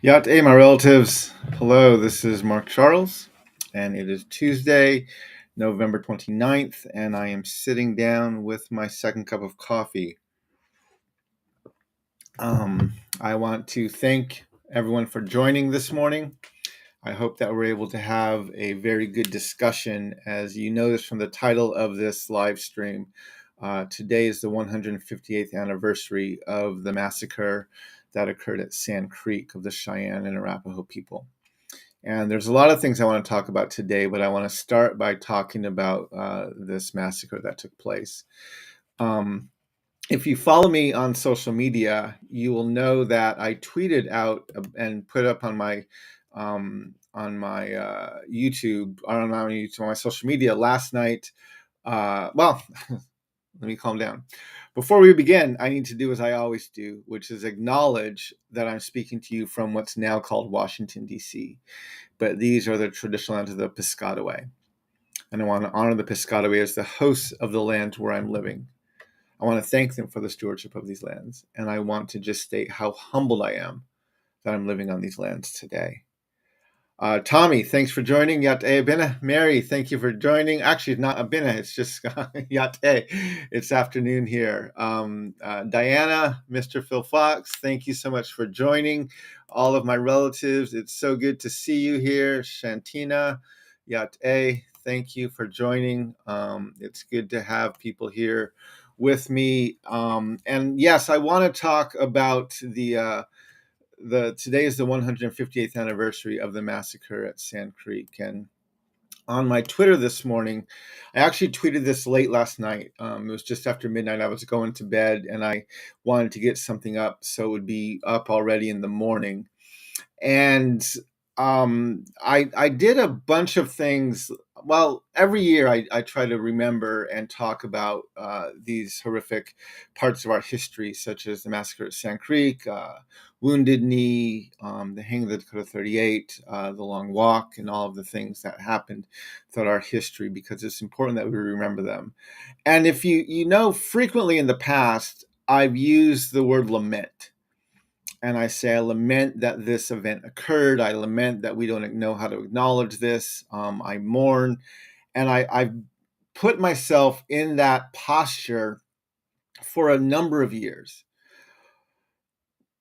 Yat my relatives. Hello, this is Mark Charles, and it is Tuesday, November 29th, and I am sitting down with my second cup of coffee. I want to thank everyone for joining this morning. I hope that we're able to have a very good discussion. As you notice from the title of this live stream, today is the 158th anniversary of the massacre that occurred at Sand Creek of the Cheyenne and Arapahoe people. And there's a lot of things I want to talk about today, but I want to start by talking about this massacre that took place. Um, if you follow me on social media, you will know that I tweeted out and put up on my YouTube, on my social media last night. Well, let me calm down. Before we begin, I need to do as I always do, which is acknowledge that I'm speaking to you from what's now called Washington, D.C. But these are the traditional lands of the Piscataway. And I want to honor the Piscataway as the hosts of the land where I'm living. I want to thank them for the stewardship of these lands. And I want to just state how humbled I am that I'm living on these lands today. Tommy, thanks for joining. Yate Abina. Mary, thank you for joining. Actually, it's not Abina, it's just Yate. It's afternoon here. Diana, Mr. Phil Fox, thank you so much for joining. All of my relatives, it's so good to see you here. Shantina, Yate, thank you for joining. It's good to have people here with me. And yes, I want to talk about today is the 158th anniversary of the massacre at Sand Creek. And on my Twitter this morning, I actually tweeted this late last night. It was just after midnight. I was going to bed and I wanted to get something up so it would be up already in the morning. And I did a bunch of things. Well, every year I try to remember and talk about these horrific parts of our history, such as the massacre at Sand Creek, Wounded Knee, the hanging of the Dakota 38, the Long Walk, and all of the things that happened throughout our history, because it's important that we remember them. And if you know, frequently in the past, I've used the word lament. And I say, I lament that this event occurred. I lament that we don't know how to acknowledge this. I mourn. And I've put myself in that posture for a number of years.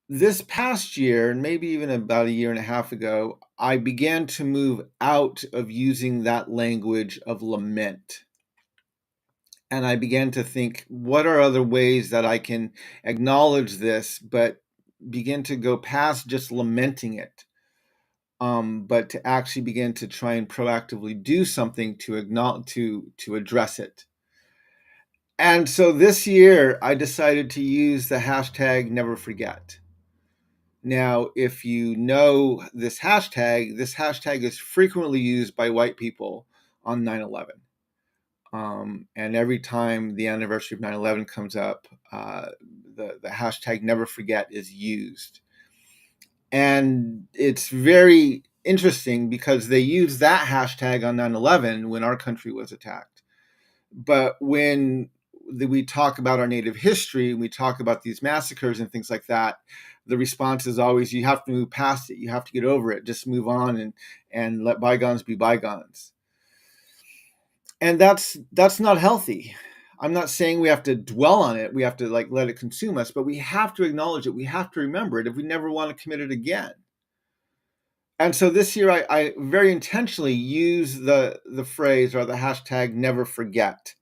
This past year, and maybe even about a year and a half ago, I began to move out of using that language of lament. And I began to think, what are other ways that I can acknowledge this, but begin to go past just lamenting it, but to actually begin to try and proactively do something to address it. And so this year, I decided to use the hashtag Never Forget. Now, if you know this hashtag is frequently used by white people on 9/11. And every time the anniversary of 9/11 comes up, the hashtag Never Forget is used. And it's very interesting because they used that hashtag on 9/11 when our country was attacked. But when we talk about our native history, we talk about these massacres and things like that, the response is always, you have to move past it. You have to get over it. Just move on and let bygones be bygones. And that's not healthy. I'm not saying we have to dwell on it. We have to let it consume us, but we have to acknowledge it. We have to remember it if we never want to commit it again. And so this year, I very intentionally use the phrase or the hashtag Never Forget.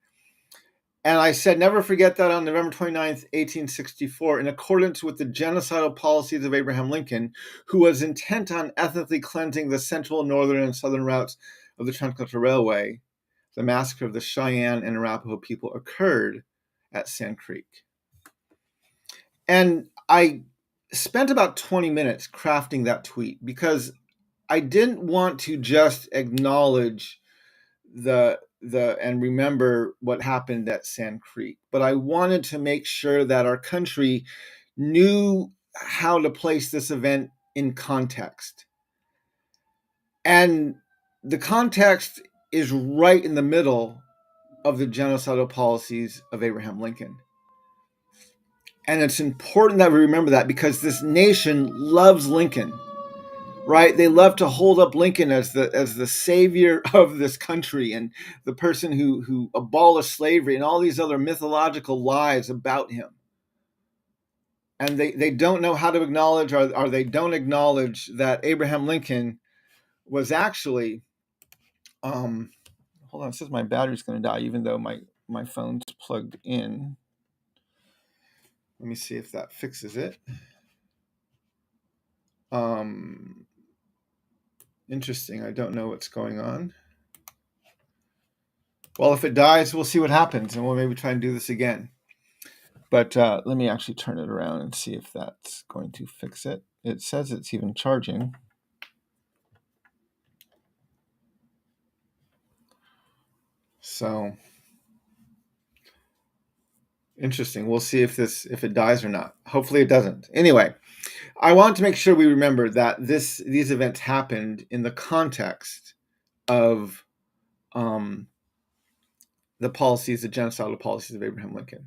And I said, never forget that on November 29th, 1864, in accordance with the genocidal policies of Abraham Lincoln, who was intent on ethnically cleansing the central, northern, and southern routes of the Transcontinental Railway, the massacre of the Cheyenne and Arapahoe people occurred at Sand Creek. And I spent about 20 minutes crafting that tweet because I didn't want to just acknowledge and remember what happened at Sand Creek, but I wanted to make sure that our country knew how to place this event in context. And the context is right in the middle of the genocidal policies of Abraham Lincoln. And it's important that we remember that because this nation loves Lincoln. right? They love to hold up Lincoln as the savior of this country and the person who abolished slavery and all these other mythological lies about him. And they don't know how to acknowledge, or they don't acknowledge that Abraham Lincoln was actually, hold on, it says my battery's going to die, even though my phone's plugged in. Let me see if that fixes it. Interesting. I don't know what's going on. Well, if it dies, we'll see what happens, and we'll maybe try and do this again. But let me actually turn it around and see if that's going to fix it. It says it's even charging. So interesting. We'll see if it dies or not. Hopefully it doesn't. Anyway, I want to make sure we remember that these events happened in the context of the genocidal policies of Abraham Lincoln.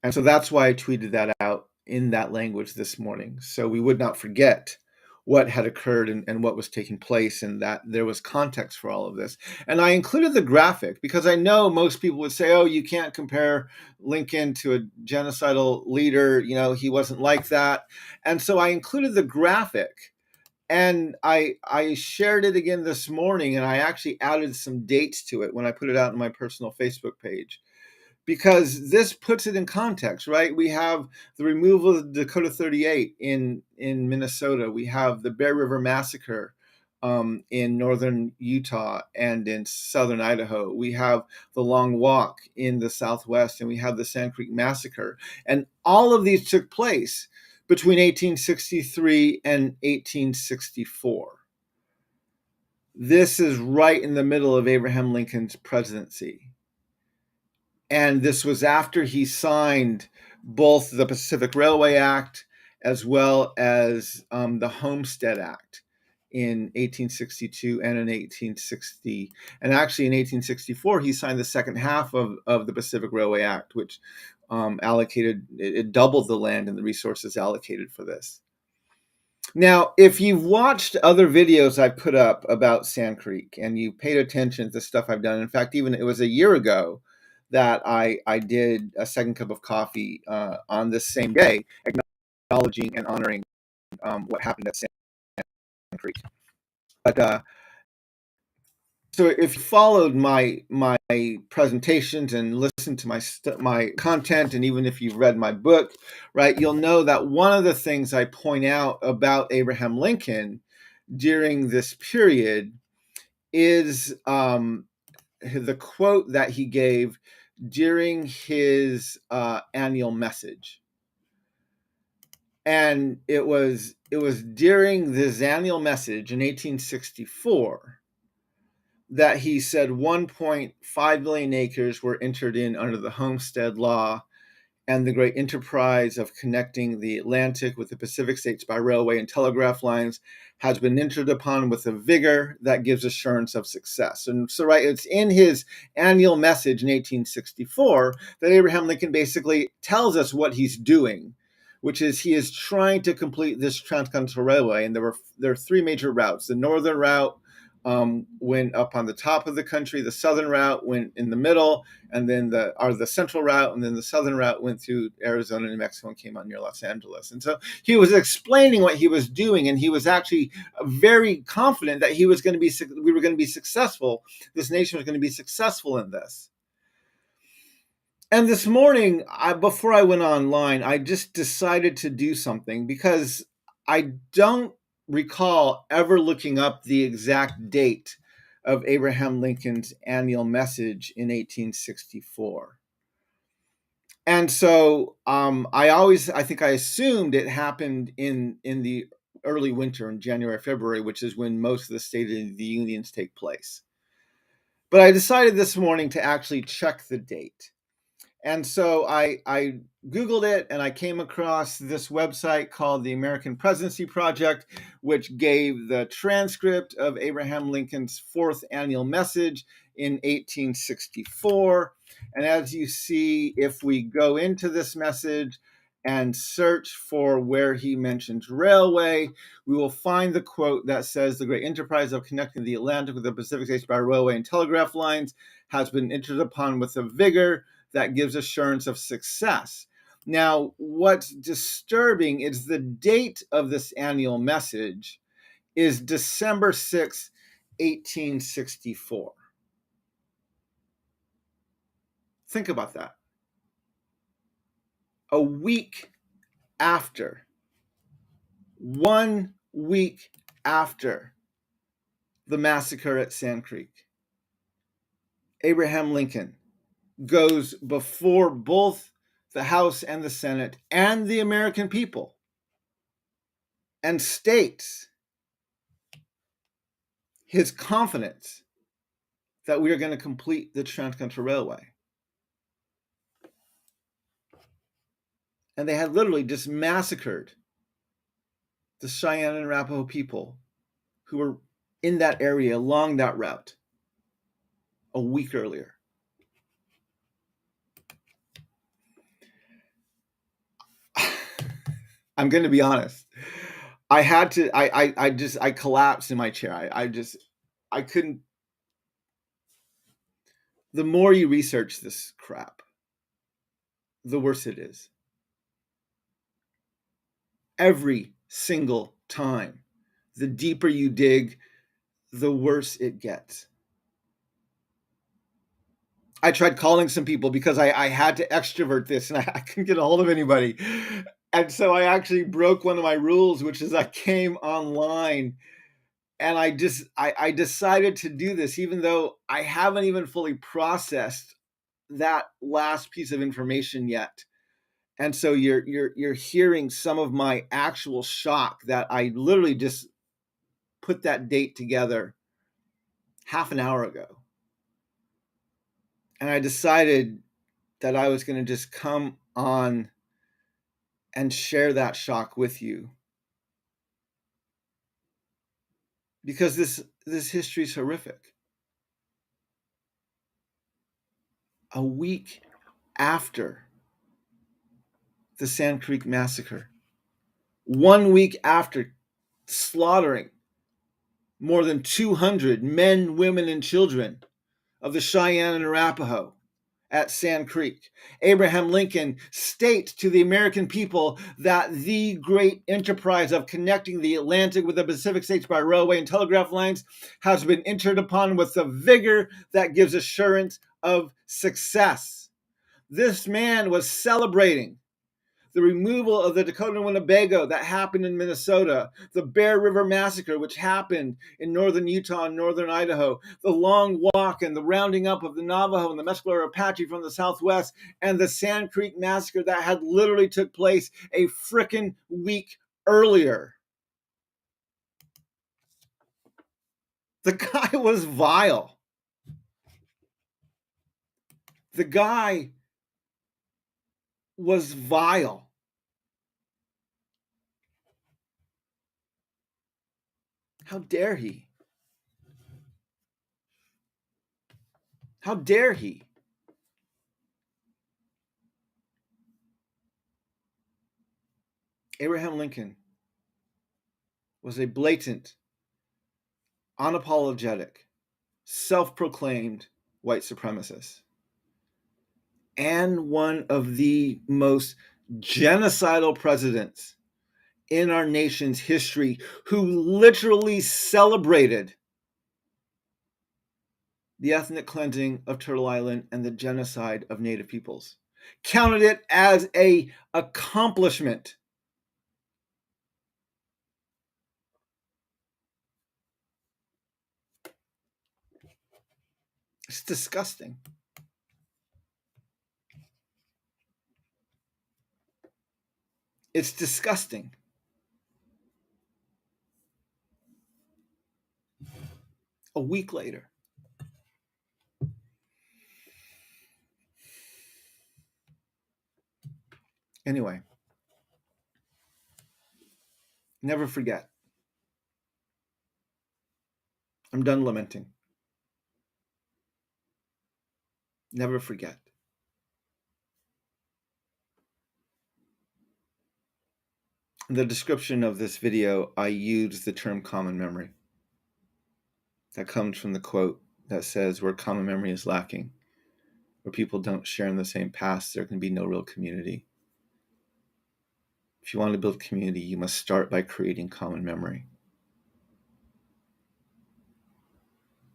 And so that's why I tweeted that out in that language this morning, so we would not forget what had occurred and what was taking place, and that there was context for all of this. And I included the graphic because I know most people would say, oh, you can't compare Lincoln to a genocidal leader. You know, he wasn't like that. And so I included the graphic, and I shared it again this morning, and I actually added some dates to it when I put it out on my personal Facebook page, because this puts it in context, right? We have the removal of Dakota 38 in Minnesota. We have the Bear River Massacre in northern Utah and in southern Idaho. We have the Long Walk in the Southwest, and we have the Sand Creek Massacre. And all of these took place between 1863 and 1864. This is right in the middle of Abraham Lincoln's presidency. And this was after he signed both the Pacific Railway Act as well as the Homestead Act in 1862 and in 1860. And actually in 1864, he signed the second half of the Pacific Railway Act, which it doubled the land and the resources allocated for this. Now, if you've watched other videos I put up about Sand Creek and you paid attention to the stuff I've done, in fact, even it was a year ago that I did a second cup of coffee on this same day, acknowledging and honoring what happened at Sand Creek. But so if you followed my presentations and listened to my content, and even if you've read my book, right, you'll know that one of the things I point out about Abraham Lincoln during this period is the quote that he gave during his annual message. And it was during this annual message in 1864 that he said 1.5 million acres were entered in under the Homestead Law, and the great enterprise of connecting the Atlantic with the Pacific states by railway and telegraph lines has been entered upon with a vigor that gives assurance of success. And so, right, it's in his annual message in 1864 that Abraham Lincoln basically tells us what he's doing, which is he is trying to complete this transcontinental railway. And there are three major routes. The northern route went up on the top of the country. The southern route went in the middle, and then the central route, and then the southern route went through Arizona, New Mexico, and came out near Los Angeles. And so he was explaining what he was doing, and he was actually very confident that we were going to be successful. This nation was going to be successful in this. And this morning, before I went online, I just decided to do something because I don't recall ever looking up the exact date of Abraham Lincoln's annual message in 1864. And so I think I assumed it happened in the early winter, in January, February, which is when most of the State of the Unions take place. But I decided this morning to actually check the date. And so I Googled it, and I came across this website called the American Presidency Project, which gave the transcript of Abraham Lincoln's fourth annual message in 1864. And as you see, if we go into this message and search for where he mentions railway, we will find the quote that says the great enterprise of connecting the Atlantic with the Pacific states by railway and telegraph lines has been entered upon with a vigor that gives assurance of success. Now, what's disturbing is the date of this annual message is December 6, 1864. Think about that. A week after, 1 week after the massacre at Sand Creek, Abraham Lincoln goes before both the House and the Senate and the American people and states his confidence that we are going to complete the Transcontinental Railway. And they had literally just massacred the Cheyenne and Arapahoe people who were in that area along that route a week earlier. I'm going to be honest. I had to, I collapsed in my chair. I couldn't. The more you research this crap, the worse it is. Every single time, the deeper you dig, the worse it gets. I tried calling some people because I had to extrovert this and I couldn't get a hold of anybody. And so I actually broke one of my rules, which is I came online and I decided to do this, even though I haven't even fully processed that last piece of information yet. And so you're hearing some of my actual shock that I literally just put that date together half an hour ago. And I decided that I was going to just come on and share that shock with you. Because this history is horrific. A week after the Sand Creek Massacre, 1 week after slaughtering more than 200 men, women, and children of the Cheyenne and Arapahoe at Sand Creek, Abraham Lincoln states to the American people that the great enterprise of connecting the Atlantic with the Pacific states by railway and telegraph lines has been entered upon with a vigor that gives assurance of success. This man was celebrating the removal of the Dakota and Winnebago that happened in Minnesota, the Bear River Massacre, which happened in northern Utah and northern Idaho, the Long Walk and the rounding up of the Navajo and the Mescalero Apache from the Southwest, and the Sand Creek Massacre that had literally took place a frickin' week earlier. The guy was vile. The guy was vile. How dare he? How dare he? Abraham Lincoln was a blatant, unapologetic, self-proclaimed white supremacist and one of the most genocidal presidents in our nation's history who literally celebrated the ethnic cleansing of Turtle Island and the genocide of Native peoples, counted it as an accomplishment. It's disgusting. It's disgusting. A week later. Anyway, never forget. I'm done lamenting. Never forget. the description of this video, I use the term common memory. That comes from the quote that says, where common memory is lacking, where people don't share in the same past, there can be no real community. If you want to build community, you must start by creating common memory.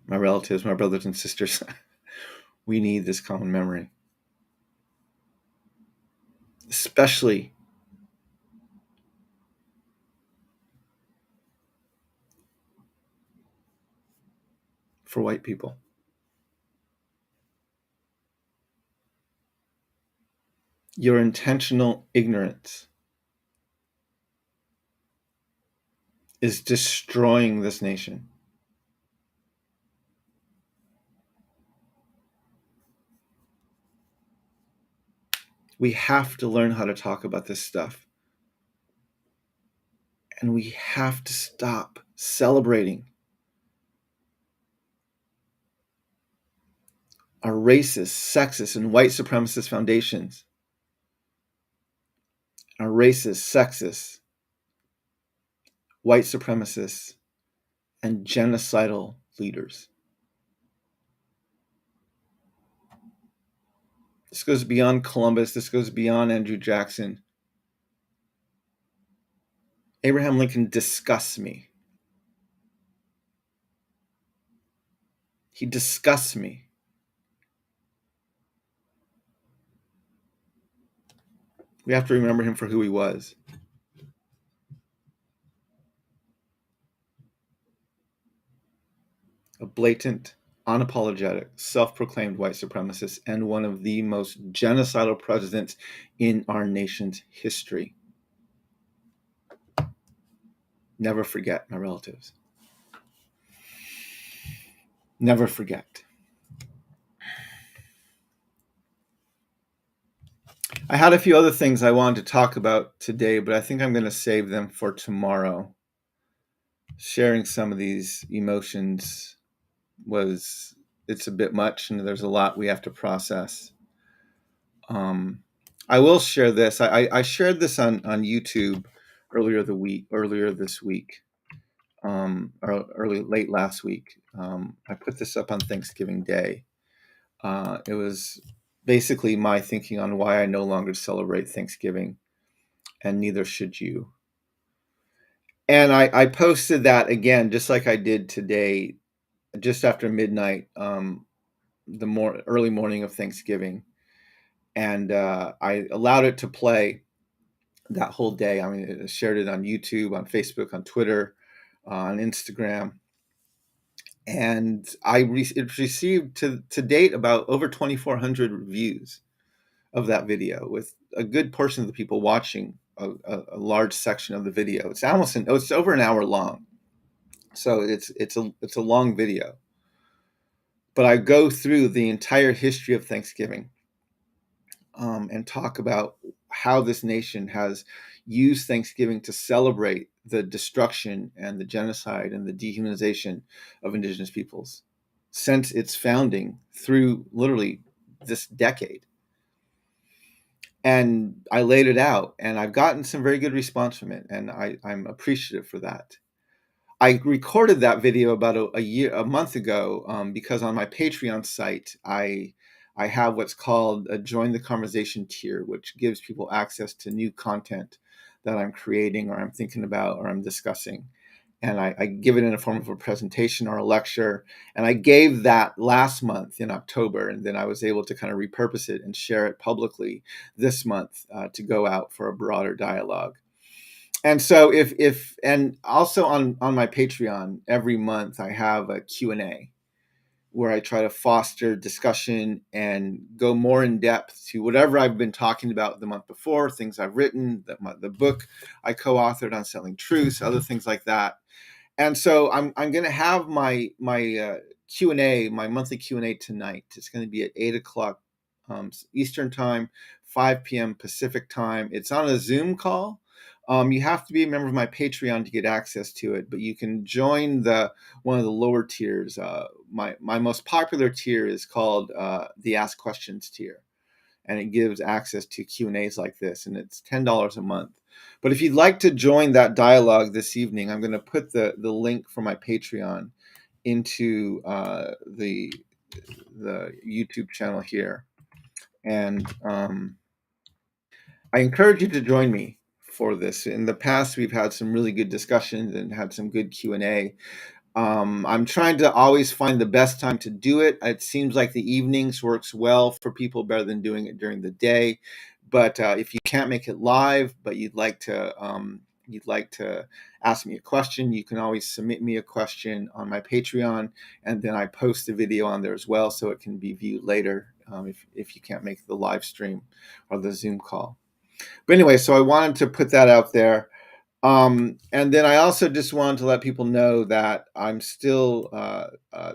My relatives, my brothers and sisters, we need this common memory. Especially for white people. Your intentional ignorance is destroying this nation. We have to learn how to talk about this stuff. And we have to stop celebrating our racist, sexist, and white supremacist foundations. Our racist, sexist, white supremacists, and genocidal leaders. This goes beyond Columbus. This goes beyond Andrew Jackson. Abraham Lincoln disgusts me. He disgusts me. We have to remember him for who he was. A blatant, unapologetic, self-proclaimed white supremacist and one of the most genocidal presidents in our nation's history. Never forget, my relatives. Never forget. I had a few other things I wanted to talk about today, but I think I'm going to save them for tomorrow. Sharing some of these emotions it's a bit much, and there's a lot we have to process. I will share this. I shared this on YouTube earlier this week, or late last week. I put this up on Thanksgiving Day. It was basically my thinking on why I no longer celebrate Thanksgiving, and neither should you. And I posted that again, just like I did today, just after midnight, the early morning of Thanksgiving, and I allowed it to play that whole day. I mean, I shared it on YouTube, on Facebook, on Twitter, on Instagram, and it received to date about over 2,400 views of that video, with a good portion of the people watching a large section of the video. It's it's over an hour long, so it's a long video. But I go through the entire history of Thanksgiving, and talk about how this nation has used Thanksgiving to celebrate the destruction and the genocide and the dehumanization of indigenous peoples since its founding through literally this decade. And I laid it out, and I've gotten some very good response from it, and I'm appreciative for that. I recorded that video about a month ago, because on my Patreon site, I have what's called a Join the Conversation tier, which gives people access to new content that I'm creating or I'm thinking about or I'm discussing. And I give it in a form of a presentation or a lecture. And I gave that last month in October, and then I was able to kind of repurpose it and share it publicly this month, to go out for a broader dialogue. And so and also on my Patreon, every month I have a Q&A where I try to foster discussion and go more in depth to whatever I've been talking about the month before, things I've written, the book I co-authored on selling truths, other things like that. And so I'm going to have my Q&A, my monthly Q&A tonight. It's going to be at 8:00 Eastern time, 5 p.m. Pacific time. It's on a Zoom call. You have to be a member of my Patreon to get access to it, but you can join one of the lower tiers. My most popular tier is called the Ask Questions tier. and it gives access to Q&As like this, and it's $10 a month. But if you'd like to join that dialogue this evening, I'm going to put the link for my Patreon into the YouTube channel here, and I encourage you to join me for this. In the past, we've had some really good discussions and had some good Q&A. I'm trying to always find the best time to do it. It seems like the evenings works well for people, better than doing it during the day. But if you can't make it live, but you'd like to ask me a question, you can always submit me a question on my Patreon, and then I post the video on there as well, so it can be viewed later if you can't make the live stream or the Zoom call. But anyway, so I wanted to put that out there. And then I also just wanted to let people know that I'm still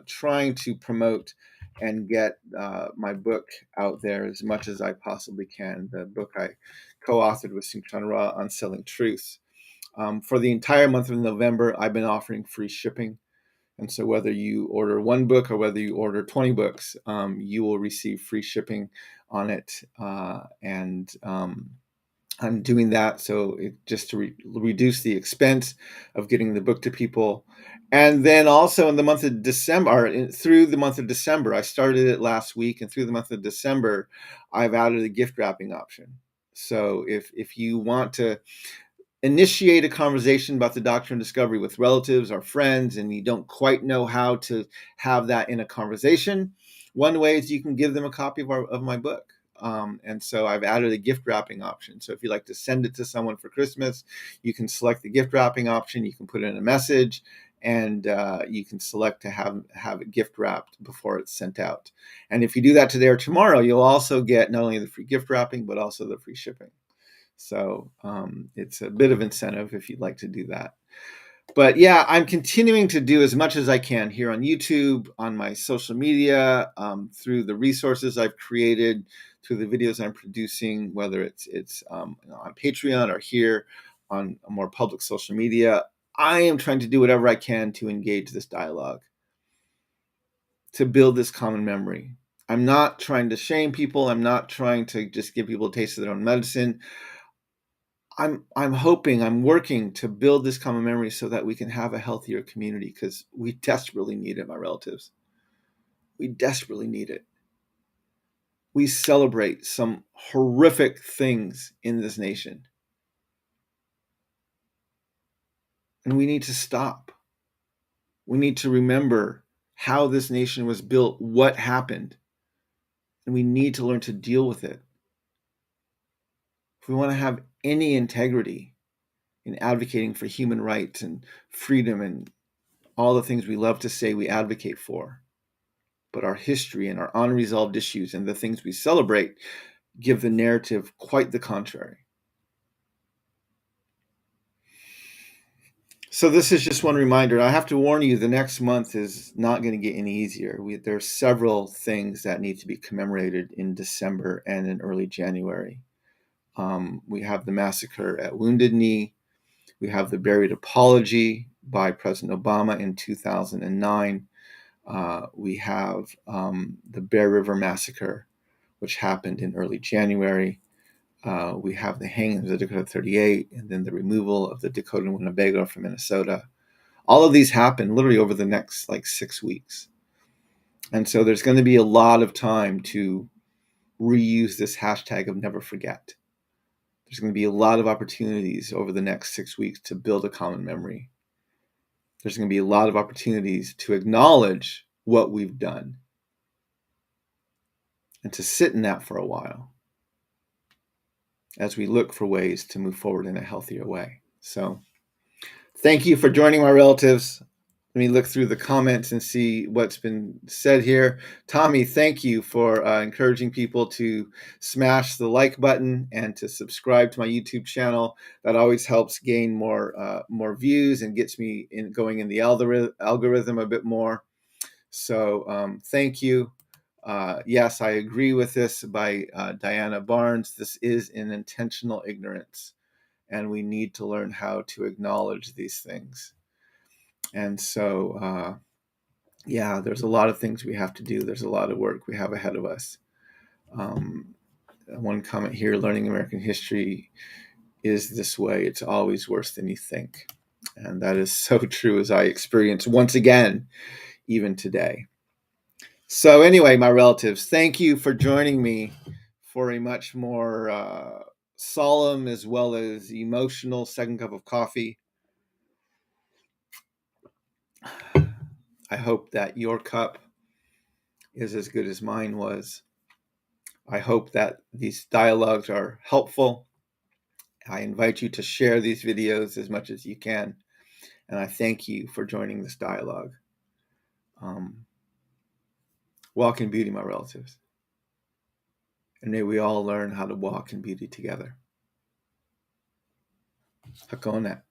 trying to promote and get my book out there as much as I possibly can. The book I co-authored with Sungchan Ra on Selling Truths. For the entire month of November, I've been offering free shipping. And so whether you order one book or whether you order 20 books, you will receive free shipping on it. I'm doing that just to reduce the expense of getting the book to people. And then also in the month of December, through the month of December, I started it last week, and through the month of December, I've added a gift wrapping option. So if you want to initiate a conversation about the doctrine of discovery with relatives or friends, and you don't quite know how to have that in a conversation, one way is you can give them a copy of my book. And so I've added a gift wrapping option. So if you'd like to send it to someone for Christmas, you can select the gift wrapping option. You can put in a message, and you can select to have it gift wrapped before it's sent out. And if you do that today or tomorrow, you'll also get not only the free gift wrapping, but also the free shipping. So it's a bit of incentive if you'd like to do that. But yeah, I'm continuing to do as much as I can here on YouTube, on my social media, through the resources I've created, through the videos I'm producing, whether it's on Patreon or here on a more public social media. I am trying to do whatever I can to engage this dialogue, to build this common memory. I'm not trying to shame people. I'm not trying to just give people a taste of their own medicine. I'm working to build this common memory so that we can have a healthier community, because we desperately need it, my relatives. We desperately need it. We celebrate some horrific things in this nation, and we need to stop. We need to remember how this nation was built, what happened, and we need to learn to deal with it. If we want to have any integrity in advocating for human rights and freedom and all the things we love to say we advocate for, but our history and our unresolved issues and the things we celebrate give the narrative quite the contrary. So this is just one reminder. I have to warn you, the next month is not going to get any easier. There are several things that need to be commemorated in December and in early January. We have the massacre at Wounded Knee. We have the buried apology by President Obama in 2009. We have the Bear River Massacre, which happened in early January. We have the hanging of the Dakota 38, and then the removal of the Dakota Winnebago from Minnesota. All of these happen literally over the next 6 weeks. And so there's going to be a lot of time to reuse this hashtag of never forget. There's going to be a lot of opportunities over the next 6 weeks to build a common memory. There's going to be a lot of opportunities to acknowledge what we've done and to sit in that for a while as we look for ways to move forward in a healthier way. So thank you for joining, my relatives. Let me look through the comments and see what's been said here. Tommy, thank you for encouraging people to smash the like button and to subscribe to my YouTube channel. That always helps gain more views and gets me going in the algorithm a bit more. So thank you. Yes, I agree with this by Diana Barnes. This is an intentional ignorance, and we need to learn how to acknowledge these things. And so, there's a lot of things we have to do. There's a lot of work we have ahead of us. One comment here, learning American history is this way. It's always worse than you think. And that is so true, as I experience once again, even today. So anyway, my relatives, thank you for joining me for a much more solemn as well as emotional second cup of coffee. I hope that your cup is as good as mine was. I hope that these dialogues are helpful. I invite you to share these videos as much as you can. And I thank you for joining this dialogue. Walk in beauty, my relatives. And may we all learn how to walk in beauty together. Hakona.